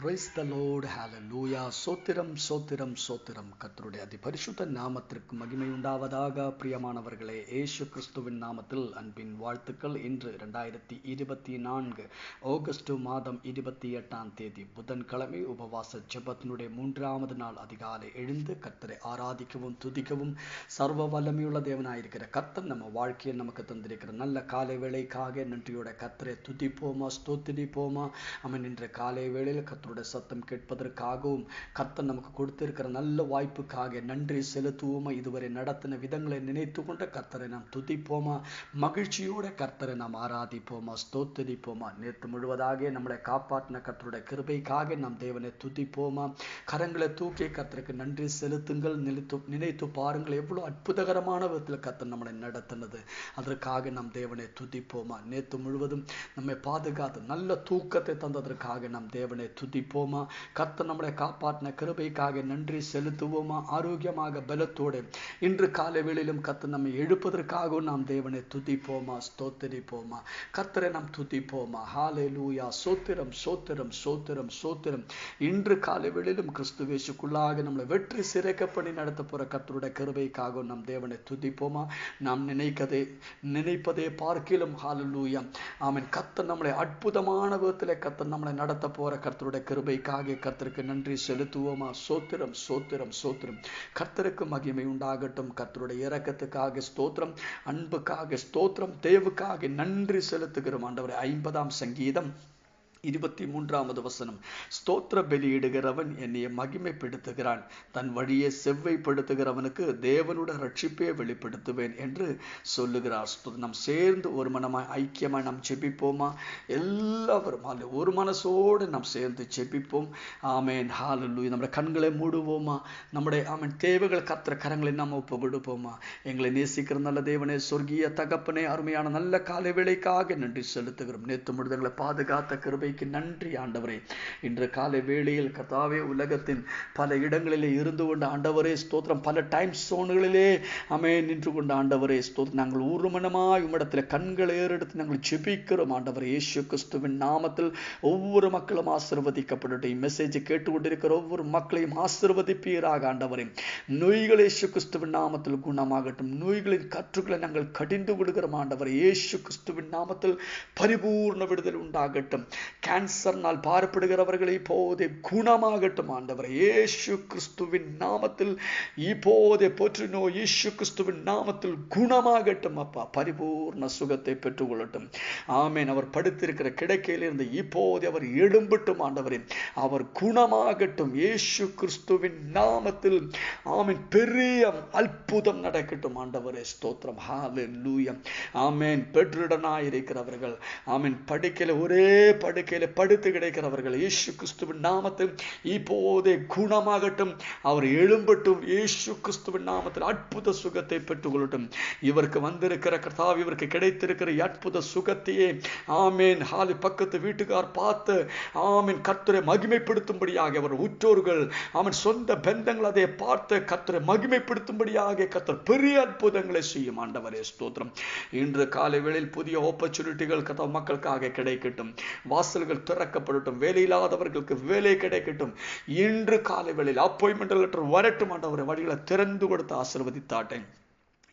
Praise the Lord, hallelujah. சோத்திரம் சோத்திரம் சோத்திரம். கர்த்தருடைய அதிபரிசுத்த நாமத்திற்கு மகிமை உண்டாவதாக. பிரியமானவர்களே, இயேசு கிறிஸ்துவின் நாமத்தில் அன்பின் வாழ்த்துக்கள். இன்று 2024 ஆகஸ்ட் மாதம் 28ஆம் தேதி புதன்கிழமை உபவாச ஜெபத்தினுடைய 3வது நாள். அதிகாலை எழுந்து கர்த்தரை ஆராதிக்கவும் துதிக்கவும் சர்வ வல்லமையுள்ள தேவனாயிருக்கிற கர்த்தர் நம்ம வாழ்க்கையை நமக்கு தந்திருக்கிற நல்ல காலை வேளைக்காக நன்றியோட கர்த்தரை துதிப்போமா, ஸ்தோத்திரிப்போமா. அவன் இன்ற காலை வேளையில் கர்த்தருடைய சத்தம் கேட்பதற்காகவும் கர்த்தர் நமக்கு கொடுத்திருக்கிற நல்ல வாய்ப்புக்காக நன்றி செலுத்துவோமா. இதுவரை நடத்தின விதங்களை நினைத்து கொண்ட கர்த்தரை நாம் துதிப்போமா, மகிழ்ச்சியோட கர்த்தரை நாம் ஆராதிப்போமா, ஸ்தோத்திரிப்போமா. நேற்று முழுவதாக நம்மளை காப்பாற்றின கர்த்தருடைய கிருபைக்காக நாம் தேவனை துதிப்போமா. கரங்களை தூக்கி கர்த்தருக்கு நன்றி செலுத்துங்கள். நினைத்து பாருங்கள், எவ்வளவு அற்புதகரமான விதத்தில் கர்த்தர் நம்மளை நடத்தினது. அதற்காக நாம் தேவனை துதிப்போமா. நேற்று முழுவதும் நம்மை பாதுகாத்து நல்ல தூக்கத்தை தந்ததற்காக நாம் தேவனை துதிப்போமா. கர்த்தர் நம்மளை காப்பாற்றின கிருபைக்காக நன்றி செலுத்துவோமா. ஆரோக்கியமாக பலத்தோடு இன்று காலை வேளையிலும் கர்த்தர் நம்மை எழுப்பதற்காகவும் நாம் தேவனை துதிப்போமா, ஸ்தோத்திரிப்போமா. கர்த்தரை நாம் துதிப்போமா. ஹல்லேலூயா. சோத்திரம் சோத்திரம் சோத்திரம் சோத்திரம். இன்று காலை வேளையிலும் கிறிஸ்துவேசுக்குள்ளாக நம்மளை வெற்றி சிறைக்கப்படி நடத்த போற கர்த்தருடைய கிருபைக்காகவும் நாம் தேவனை துதிப்போமா. நாம் நினைப்பதே பார்க்கிலும் ஹல்லேலூயா ஆமென். கர்த்தர் நம்மளை அற்புதமான விதத்தில் கர்த்தர் நம்மளை நடத்த போற கர்த்தருடைய கிருபைக்காக கர்த்தருக்கு நன்றி செலுத்துவோமா. சோத்திரம் சோத்திரம் சோத்திரம். கர்த்தருக்கு மகிமை உண்டாகட்டும். கர்த்தருடைய இரக்கத்துக்காக ஸ்தோத்திரம், அன்புக்காக ஸ்தோத்திரம், தேவுக்காக நன்றி செலுத்துகிறோம் ஆண்டவரே. 50ஆம் சங்கீதம் 23வது வசனம். ஸ்தோத்திர பலியிடுகிறவன் என்னைய மகிமைப்படுத்துகிறான், தன் வழியை செவ்வைப்படுத்துகிறவனுக்கு தேவனுடைய ரட்சிப்பை வெளிப்படுத்துவேன் என்று சொல்லுகிறார். நாம் சேர்ந்து ஒரு மனமாய் ஐக்கியமாய் நாம் ஜெபிப்போமா. எல்லாவரும் ஒரு மனசோடு நாம் சேர்ந்து ஜெபிப்போம். ஆமென். ஹல்லேலூயா. நம்முடைய கண்களை மூடுவோமா. நம்முடைய ஆமென் தேவைகள் கர்த்தர் கரங்களை நாம் ஒப்புவிடுவோமா. எங்களை நேசிக்கிற நல்ல தேவனே, சொர்க்கிய தகப்பனே, அருமையான நல்ல காலை வேளைக்காக நன்றி செலுத்துகிறோம். நேற்று முழுதங்களை பாதுகாத்த கிருபை நன்றி ஆண்டவரே. இன்று காலை வேளையில் கர்த்தாவே, உலகத்தின் பல இடங்களிலே இருந்து கொண்ட ஆண்டவரே ஸ்தோத்திரம், பல டைம் சோன்களிலே ஆமென் நின்று கொண்ட ஆண்டவரே ஸ்தோத்திரம், நாங்கள் ஊர்மனமாய் உம்மிடத்தில் கண்களை ஏறெடுத்து நாங்கள் ஜெபிக்கிறோம் ஆண்டவரே. இயேசு கிறிஸ்துவின் நாமத்தில் ஒவ்வொரு மக்களும் ஆசீர்வதிக்கப்படட்டும். மெசேஜ் கேட்டுக்கொண்டிருக்கிற ஒவ்வொரு மக்களையும் ஆசீர்வதிப்பீராக ஆண்டவரே. நோய்கள் இயேசு கிறிஸ்துவின் நாமத்தில் குணமாகட்டும். நோய்களின் கற்றுக்களை நாங்கள் கடிந்து விடுகிறோம் ஆண்டவரே. இயேசு கிறிஸ்துவின் நாமத்தில் பரிபூர்ண விடுதலை உண்டாகட்டும். கேன்சர்னால் பாரப்படுகிறவர்களை இப்போதே குணமாகட்டும் ஆண்டவரே. இயேசு கிறிஸ்துவின் நாமத்தில் இப்போதே போற்று நோய் இயேசு கிறிஸ்துவின் நாமத்தில் குணமாகட்டும் அப்பா. பரிபூர்ண சுகத்தை பெற்றுக்கொள்ளட்டும். ஆமென். அவர் படுத்திருக்கிற கிடக்கையிலிருந்து இப்போதே அவர் எழும்பட்டும் ஆண்டவரே. அவர் குணமாகட்டும் இயேசு கிறிஸ்துவின் நாமத்தில். ஆமென். பெரிய அற்புதம் நடக்கட்டும் ஆண்டவரே ஸ்தோத்திரம். ஹல்லேலூயா. ஆமென். பெற்றுடனாய் இருக்கிறவர்கள் ஆமென் படுக்கையில ஒரே படுக்கையில படுத்து கிடைக்கிறவர்கள் இயேசு கிறிஸ்துவின் நாமத்தில் இப்போதே குணமாகட்டும். அவர் எழும்பட்டும் இயேசு கிறிஸ்துவின் நாமத்தில். அற்புத சுகத்தை பெற்றுக்கொள்ளட்டும். இவருக்கு வந்திருக்கிற கர்த்தாவே, இவருக்கு கிடைத்திருக்கிற அற்புத சுகத்தையே ஆமென் ஹாலி பக்கத்து வீட்டுக்கார் பார்த்து ஆமென் கர்த்தரை மகிமைப்படுத்தும்படியாக, அவர் உற்றோர்கள் ஆமென் சொந்த பந்தங்கள் அதை பார்த்து கர்த்தரை மகிமைப்படுத்தும்படியாக கர்த்தர் பெரிய அற்புதங்களை செய்யும் ஆண்டவரே ஸ்தோத்திரம். இன்று காலை வேளையில் புதிய ஆப்பர்ச்சுனிட்டிகள் கர்த்தா மக்களுக்காக கிடைக்கட்டும். வாசல்கள் திறக்கப்படட்டும். வேலையில்லாதவர்களுக்கு வேலை கிடைக்கட்டும். இன்று காலை வேளையில் அப்பாயின்மெண்ட் லெட்டர் வரட்டும் ஆண்டவரே. வழிகளை திறந்து கொடுத்து ஆசீர்வதித்தாட்டேன்.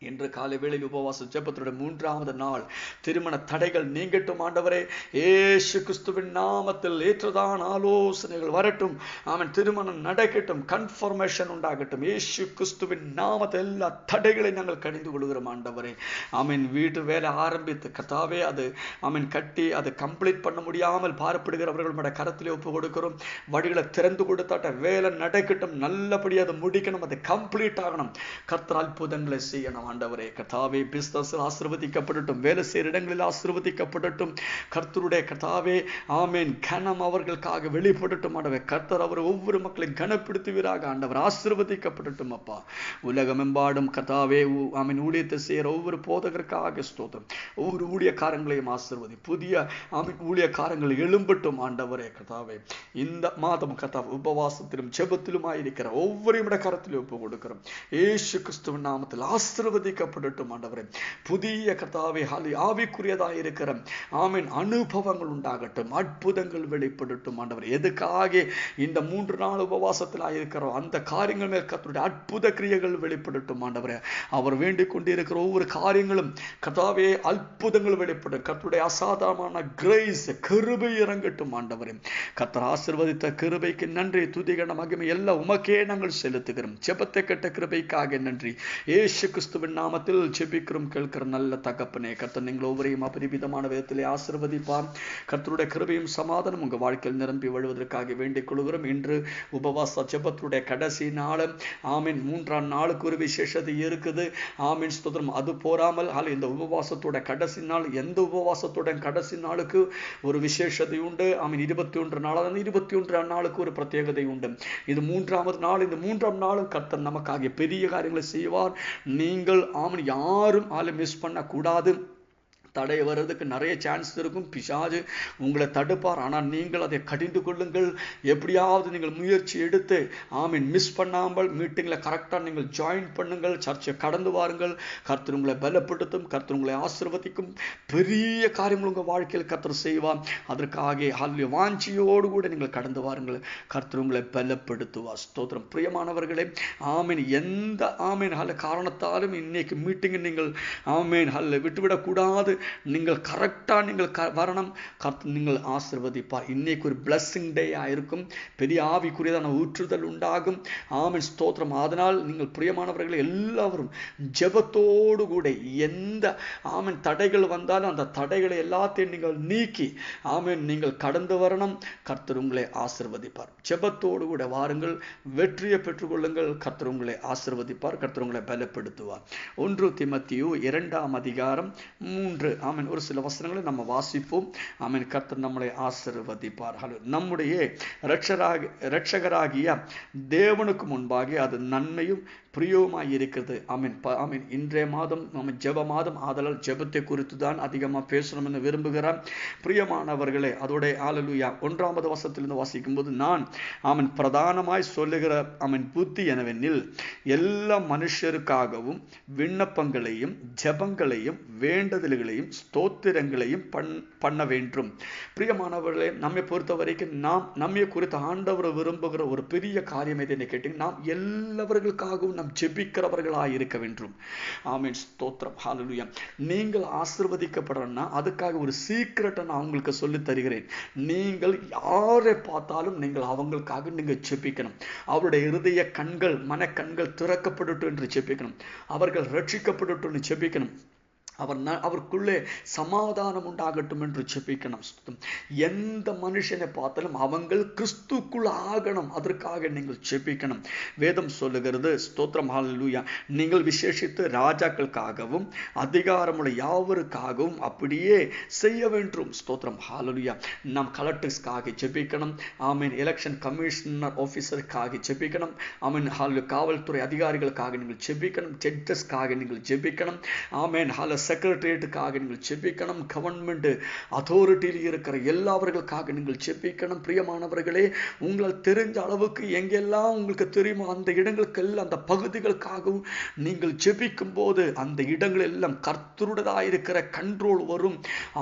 இன்று காலை வேளையில் உபவாச ஜெபத்தினுடைய 3வது நாள். திருமண தடைகள் நீங்கட்டும் ஆண்டவரே. இயேசு கிறிஸ்துவின் நாமத்தில் ஏற்றதான ஆலோசனைகள் வரட்டும். ஆமென். திருமணம் நடக்கட்டும். கன்ஃபர்மேஷன் உண்டாகட்டும். இயேசு கிறிஸ்துவின் நாமத்தில் எல்லா தடைகளை நாங்கள் கடிந்து கொள்கிறோம் ஆண்டவரே. ஆமென். வீட்டு வேலை ஆரம்பித்து கர்த்தாவே அது ஆமென் கட்டி அது கம்ப்ளீட் பண்ண முடியாமல் பாரப்படுகிறவர்கள் கரத்திலே ஒப்பு கொடுக்கிறோம். வழிகளை திறந்து கொடுத்தாட்ட வேலை நடக்கட்டும். நல்லபடியாக அதை முடிக்கணும். அது கம்ப்ளீட் ஆகணும். கர்த்தர் அற்புதங்களை செய்யணும் ஆண்டவரே. கர்த்தாவே, பிசினஸ் ஆசீர்வதிக்கப்படட்டும். வேலை செய்கிற இடங்களில் ஆசீர்வதிக்கப்படட்டும். கர்த்தருடைய கர்த்தாவே ஆமென் கனம் அவர்களுக்காக வெளிப்படட்டும் ஆண்டவரே. கர்த்தர் அவர் ஒவ்வொரு மக்களையும் கனப்படுத்துவீராக ஆண்டவர். ஆசீர்வதிக்கப்படட்டும் அப்பா. உலகமெம்பாடும் கர்த்தாவே ஆமென் ஊழியத்தை செய்கிற ஒவ்வொரு போதகருக்காக ஸ்தோத்திரம். ஒவ்வொரு ஊழியக்காரங்களையும் ஆசீர்வதி. புதிய ஆமென் ஊழியக்காரங்கள் எழும்பட்டும் ஆண்டவரே. கர்த்தாவே, இந்த மாதம் கர்த்தாவே உபவாசத்திலும் ஜெபத்திலும் ஆயிருக்கிற ஒவ்வொரு கரத்திலும் ஒப்பு கொடுக்கிறோம். இயேசு கிறிஸ்துவின் நாமத்தில் ஆசீர்வதி ஆசீர்வதிக்கப்படட்டும் ஆண்டவரே. புதிய கர்த்தாவே ஆவிக்குரியதாக இருக்கிற ஆமென் அனுபவங்கள் உண்டாகட்டும், அற்புதங்கள் வெளிப்படட்டும் ஆண்டவரே. எதுக்காக இந்த 3 நாள் உபவாசத்தில் இருக்கிறோம் அந்த காரியங்கள் மேல் கர்த்தருடைய அற்புத கிரியைகள் வெளிப்படட்டும் ஆண்டவரே. அவர் வேண்டிக் கொண்டிருக்கிற ஒவ்வொரு காரியங்களும் கர்த்தாவே அற்புதங்கள் வெளிப்படும். கர்த்தருடைய அசாதாரணமான கிரேஸ் கிருபை இறங்கட்டும் ஆண்டவரே. கர்த்தர் ஆசீர்வதித்த கிருபைக்கு நன்றி, துதிகன மகிமை எல்லாம் உமக்கே நாங்கள் செலுத்துகிறோம். ஜெபத்தை கேட்ட கிருபைக்காக நன்றி. இயேசு கிறிஸ்துவின் நாமத்தில் ஜெபிக்கிறோம் கேட்கிற நல்ல தகப்பனே. கர்த்தர் நீங்கள் ஒவ்வொருவரையும் அபரிமிதமான விதத்திலே ஆசீர்வதிப்பார். கர்த்தருடைய கிருபையும் சமாதானம் உங்க வாழ்க்கையில் நிரம்பி வழுவதற்காக வேண்டிக் கொள்கிறோம். இன்று உபவாச ஜெபத்துடைய கடைசி நாள். ஆமீன். 3ஆம் நாளுக்கு ஒரு விசேஷத்தை இருக்குது. ஆமீன் ஸ்தோத்திரம். அது போராமல் இந்த உபவாசத்தோட கடைசி நாள், எந்த உபவாசத்தோட கடைசி நாளுக்கு ஒரு விசேஷத்தை உண்டு. ஆமீன். 21 நாள் 21ஆம் நாளுக்கு ஒரு பிரத்யேகதை உண்டு. இது 3ஆவது நாள். இந்த 3ஆம் நாளும் கர்த்தர் நமக்காக பெரிய காரியங்களை செய்வார். நீங்கள் ஆமீன் யாரும் மிஸ் பண்ண கூடாது. தடை வர்றதுக்கு நிறைய சான்ஸ் இருக்கும். பிசாசு உங்களை தடுப்பார். ஆனால் நீங்கள் அதை கடிந்து கொள்ளுங்கள். எப்படியாவது நீங்கள் முயற்சி எடுத்து ஆமீன் மிஸ் பண்ணாமல் மீட்டிங்கில் கரெக்டாக நீங்கள் ஜாயின் பண்ணுங்கள். சர்ச்சை கடந்து வாருங்கள். கர்த்தர் உங்களை பலப்படுத்தும். கர்த்தர் உங்களை ஆசீர்வதிக்கும். பெரிய காரியங்கள் உங்கள் வாழ்க்கையில் கர்த்தர் செய்வார். அதற்காக வாஞ்சியோடு கூட நீங்கள் கடந்து வாருங்கள். கர்த்தர் உங்களை பலப்படுத்துவார். ஸ்தோத்திரம். பிரியமானவர்களே, ஆமீன் எந்த ஆமீன் காரணத்தாலும் இன்னைக்கு மீட்டிங் நீங்கள் ஆமீன் விட்டுவிடக்கூடாது. நீங்கள் கரெக்டா நீங்கள் வரணும். நீங்கள் ஆசீர்வதிப்பார். இன்னைக்கு ஒரு பிளஸிங் டே ஆயிருக்கும். பெரிய ஆவிக்குரியதான ஊற்றுதல் உண்டாகும். ஆமென் ஸ்தோத்திரம். அதனால் நீங்கள் பிரியமானவர்களை எல்லாரும் ஜெபத்தோடு கூட எந்த ஆமென் தடைகள் வந்தாலும் அந்த தடைகளை எல்லாத்தையும் நீங்கள் நீக்கி ஆமென் நீங்கள் கடந்து வரணும். கர்த்தர் உங்களை ஆசீர்வதிப்பார். ஜெபத்தோடு கூட வாருங்கள். வெற்றியை பெற்றுக்கொள்ளுங்கள். கர்த்தர் உங்களை ஆசீர்வதிப்பார். கர்த்தர் உங்களை பலப்படுத்துவார். 1 தீமோத்தேயு 2ஆம் அதிகாரம் 3 ஆமென் ஒரு சில வசனங்களை நம்ம வாசிப்போம். ஆமென். கர்த்தர் நம்மளை ஆசீர்வதிப்பார். நம்முடைய இரட்சகராகிய தேவனுக்கு முன்பாக அது நன்மையும் பிரியவுமாய் இருக்கிறது. ஆமென். ஆமென். இன்றைய மாதம் நம்ம ஜெப மாதம். ஆதலால் ஜெபத்தை குறித்து தான் அதிகமாக பேசணும் என்று விரும்புகிறேன். பிரியமானவர்களே, அதோட ஹல்லேலூயா 1ஆவது வசனத்திலிருந்து வாசிக்கும் போது நான் ஆமென் பிரதானமாய் சொல்லுகிற ஆமென் புத்தி எனவெனில் எல்லா மனுஷருக்காகவும் விண்ணப்பங்களையும் ஜெபங்களையும் வேண்டுதல்களையும் ஸ்தோத்திரங்களையும் பண்ண வேண்டும். பிரியமானவர்களே, நம்மை பொறுத்த வரைக்கும் நாம் நம்மை குறித்து ஆண்டவர் விரும்புகிற ஒரு பெரிய காரியம் எதை கேட்டீங்க, நாம் எல்லாவர்களுக்காகவும் நாம் ஜெபிக்கிறவர்களாக இருக்க வேண்டும். ஆமென் ஸ்தோத்திரம். ஹல்லேலூயா. நீங்கள் ஆசீர்வதிக்கப்படணும்னா அதுக்காக ஒரு சீக்ரெட்டை நான் உங்களுக்கு சொல்லி தருகிறேன். நீங்கள் யாரை பார்த்தாலும் நீங்கள் அவங்களுக்காக நீங்கள் ஜெபிக்கணும். அவருடைய இருதய கண்கள் மனக்கண்கள் திறக்கப்படட்டும் என்று ஜெபிக்கணும். அவர்கள் ரட்சிக்கப்படட்டும் என்று ஜெபிக்கணும். அவருக்குள்ளே சமாதானம் உண்டாகட்டும் என்று ஜெபிக்கணும். எந்த மனுஷனை பார்த்தாலும் அவங்கள் கிறிஸ்துக்குள் ஆகணும். அதற்காக நீங்கள் ஜெபிக்கணும். வேதம் சொல்லுகிறது ஸ்தோத்திரம் ஹல்லேலூயா, நீங்கள் விசேஷித்து ராஜாக்களுக்காகவும் அதிகாரமுள்ள யாவருக்காகவும் அப்படியே செய்ய வேண்டும். ஸ்தோத்திரம் ஹல்லேலூயா. நாம் கலெக்டர்ஸ்க்காக ஜெபிக்கணும். ஆமீன். எலெக்ஷன் கமிஷனர் ஆபீசருக்காக ஜெபிக்கணும். ஆமீன். காவல்துறை அதிகாரிகளுக்காக நீங்கள் ஜெபிக்கணும். ஜட்ஜஸ்க்காக நீங்கள் ஜெபிக்கணும். ஆமீன். செக்ரட்டரியேட்டுக்காக நீங்கள் ஜெபிக்கணும். கவர்மெண்ட் அத்தாரிட்டியில் இருக்கிற எல்லாவர்களுக்காக நீங்கள் ஜெபிக்கணும். பிரியமானவர்களே, உங்களால் தெரிஞ்ச அளவுக்கு எங்கெல்லாம் உங்களுக்கு தெரியுமோ அந்த இடங்களுக்கெல்லாம் அந்த பகுதிகளுக்காகவும் நீங்கள் ஜெபிக்கும் போது அந்த இடங்கள் எல்லாம் கர்த்தருடையதாக இருக்கிற கண்ட்ரோல் வரும்.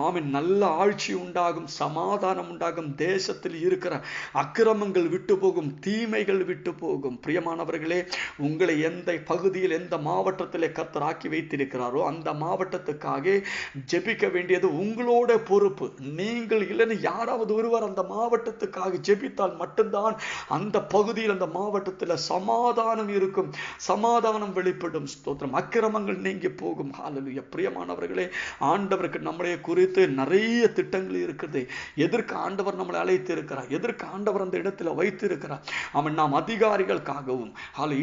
ஆமென். நல்ல ஆட்சி உண்டாகும். சமாதானம் உண்டாகும். தேசத்தில் இருக்கிற அக்கிரமங்கள் விட்டு போகும். தீமைகள் விட்டு போகும். பிரியமானவர்களே, உங்களை எந்த பகுதியில் எந்த மாவட்டத்திலே கர்த்தர் ஆக்கி வைத்திருக்கிறாரோ அந்த மாவட்டத்துக்காக ஜெபிக்க வேண்டியது உங்களோட பொறுப்பு. நீங்கள் இல்லைன்னு யாராவது ஒருவர் அந்த மாவட்டத்துக்காக ஜெபித்தால் மட்டும்தான் அந்த பகுதியில் அந்த மாவட்டத்தில் சமாதானம் இருக்கும். சமாதானம் வெளிப்படும். ஸ்தோத்திரம். அக்கிரமங்கள் நீங்கி போகும். ஹல்லேலூயா. பிரியமானவர்களே, ஆண்டவருக்கு நம்மளை குறித்து நிறைய திட்டங்கள் இருக்குது. எதற்கு ஆண்டவர் நம்மளை அழைத்து இருக்கிறார், எதற்கு ஆண்டவர் அந்த இடத்துல வைத்து இருக்கிறார். அவன் நாம் அதிகாரிகளுக்காகவும்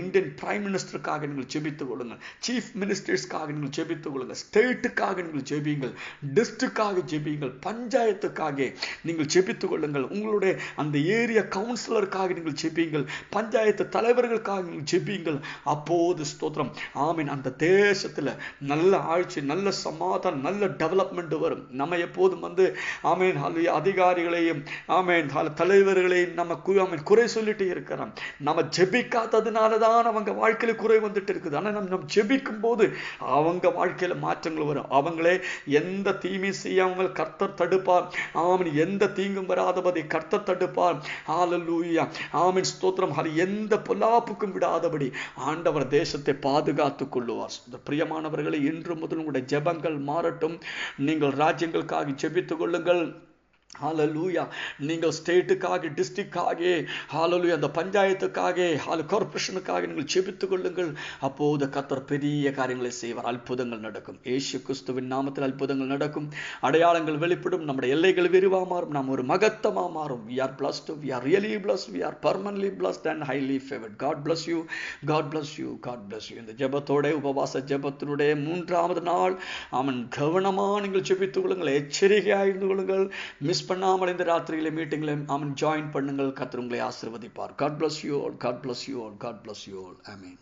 இந்தியன் பிரைம் மினிஸ்டருக்காக நீங்கள் ஜெபித்துக் கொள்ளுங்கள். சீஃப் மினிஸ்டர்ஸ்க்காக நீங்கள் ஜெபித்துக் கொள்ளுங்கள். ஸ்டேட்டுக்காக நீங்கள் ஜெபியுங்கள், டிஸ்ட்ரிக்டாக ஜெபியுங்கள், பஞ்சாயத்துக்காக நீங்கள் ஜெபித்துக் கொள்ளுங்கள், உங்களுடைய அந்த ஏரியா கவுன்சிலருக்காக நீங்கள் ஜெபியுங்கள், பஞ்சாயத்து தலைவர்களுக்காக நீங்கள் ஜெபியுங்கள். அப்போது ஸ்தோத்திரம் ஆமீன், அந்த தேசத்துல நல்ல ஆட்சி, நல்ல சமாதானம், நல்ல டெவலப்மெண்ட் வரும். நம்ம எப்போதும் ஆமீன் அதிகாரிகளையும் ஆமீன் தலைவர்களையும் நம்ம குறை சொல்லிட்டு இருக்கிறோம். நம்ம ஜெபிக்காததுனாலதான் அவங்க வாழ்க்கையில குறை வந்துட்டு இருக்குது. ஆனா நம்ம ஜெபிக்கும் போது அவங்க வாழ்க்கையில மாற்றங்கள் வரும். அவங்களே எந்த தீமையும் செய்யாமல் கர்த்தர் தடுப்பார். ஆமீன், எந்த தீங்கும் வராதபடி கர்த்தர் தடுப்பார். ஹல்லேலூயா ஆமீன் ஸ்தோத்திரம். எந்த பொல்லாப்புக்கும் விடாதபடி ஆண்டவர் தேசத்தை பாதுகாத்துக் கொள்ளுவார். பிரியமானவர்களை, இன்று முதல் உங்களுடைய ஜெபங்கள் மாறட்டும். நீங்கள் ராஜ்யங்களுக்காக ஜெபித்துக் கொள்ளுங்கள். ஹல்லேலூயா. நீங்கள் ஸ்டேட்டுக்காக, டிஸ்ட்ரிக்டாக, ஹல்லேலூயா அந்த பஞ்சாயத்துக்காக, கார்ப்பரேஷனுக்காக நீங்கள் ஜெபித்துக் கொள்ளுங்கள். அப்போது கர்த்தர் பெரிய காரியங்களை செய்வார். அற்புதங்கள் நடக்கும். இயேசு கிறிஸ்துவின் நாமத்தில் அற்புதங்கள் நடக்கும். அடையாளங்கள் வெளிப்படும். நம்முடைய எல்லைகள் விரிவா மாறும். நாம் ஒரு மகத்தமா மாறும். we are blessed, we are really blessed, we are permanently blessed and highly favored. God bless you, God bless you, God bless you. இந்த ஜெபத்தோட, உபவாச ஜெபத்தினுடைய 3வது நாள் அவன் கவனமா நீங்கள் ஜெபித்துக் கொள்ளுங்கள், எச்சரிக்கையாக இருந்து கொள்ளுங்கள். மிஸ் பண்ணாமல் இந்த ராத்திரியில மீட்டிங்ல அவன் ஜாயின் பண்ணுங்கள். கர்த்தர் உங்களை ஆசீர்வதிப்பார். God bless you all, God bless you all, God bless you all. Amen.